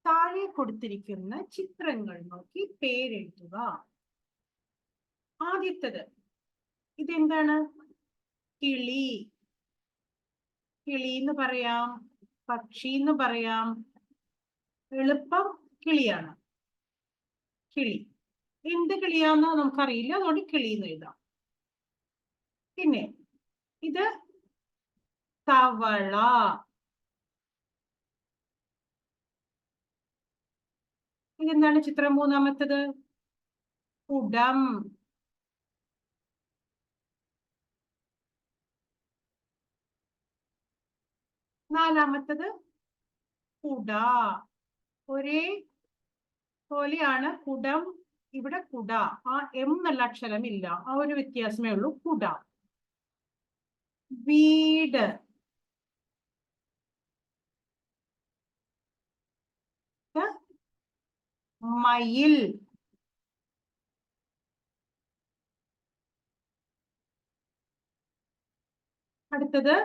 താഴെ കൊടുത്തിരിക്കുന്ന ചിത്രങ്ങൾ നോക്കി പേരെഴുതുക. ആദ്യത്തേത് ഇതെന്താണ്? കിളി. കിളി എന്ന് പറയാം, പക്ഷി എന്ന് പറയാം. എളുപ്പം കിളിയാണ്. കിളി. എന്ത് കിളിയാന്ന് നമുക്കറിയില്ല, അതുകൊണ്ട് കിളി എന്ന് എഴുതാം. പിന്നെ ഇത് തവള. ഇതെന്താണ് ചിത്രം മൂന്നാമത്തത്? കുടം. നാലാമത്തത് കുട. ഒരേ പോലെയാണ് കുടം. ഇവിടെ കുട, ആ എം എന്നുള്ള അക്ഷരമില്ല, ആ ഒരു വ്യത്യാസമേ ഉള്ളൂ. കുട. വീട്. മയിൽ. അടുത്തത്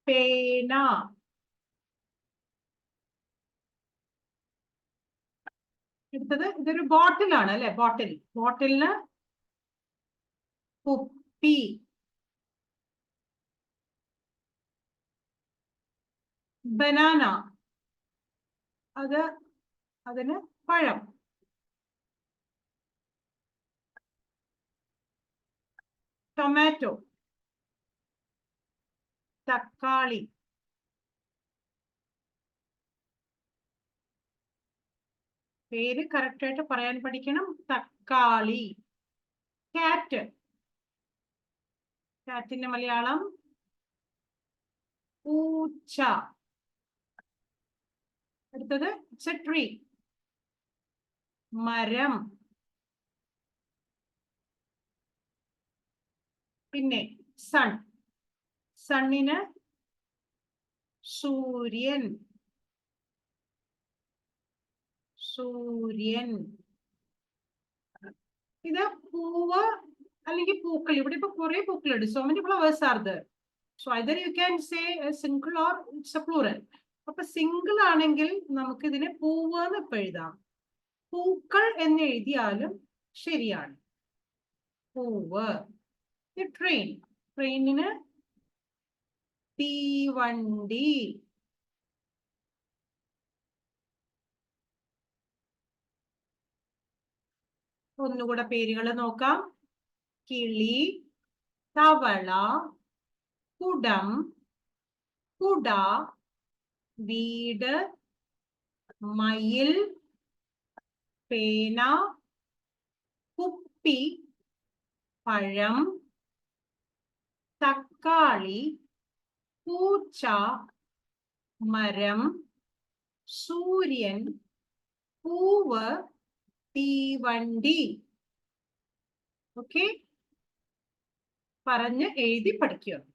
പേന. അടുത്തത് ഇതൊരു ബോട്ടിലാണ് അല്ലെ? ബോട്ടിൽ. ബോട്ടിലിന് കുപ്പി. ബനാന. അതിന് പഴം. ടൊമാറ്റോ. തക്കാളി. പേര് കറക്റ്റ് ആയിട്ട് പറയാൻ പഠിക്കണം. തക്കാളി. കാറ്റ്. കാറ്റിന്റെ മലയാളം പൂച്ച. അടുത്തത് ട്രീ. മരം. പിന്നെ സൺ. സണ്ണിന് സൂര്യൻ. സൂര്യൻ. ഇത് പൂവ് അല്ലെങ്കിൽ പൂക്കൾ. ഇവിടെ ഇപ്പൊ കുറെ പൂക്കളുണ്ട്. So many flowers are there. So either you can say a single or it's a plural. അപ്പൊ സിംഗിൾ ആണെങ്കിൽ നമുക്ക് ഇതിനെ പൂവ് എന്ന് ഇപ്പൊ എഴുതാം. പൂക്കൾ എന്ന് എഴുതിയാലും ശരിയാണ്. പൂവ്. ട്രെയിൻ. ട്രെയിനിന് തീവണ്ടി. ഒന്നുകൂടെ പേരുകൾ നോക്കാം. കിളി, തവള, കുടം, കുട, വീട്, മയിൽ, പേന, കുപ്പി, പഴം, തക്കാളി, പൂച്ച, മരം, സൂര്യൻ, പൂവ്, തീവണ്ടി. ഓക്കെ, പറഞ്ഞ് എഴുതി പഠിക്കുക.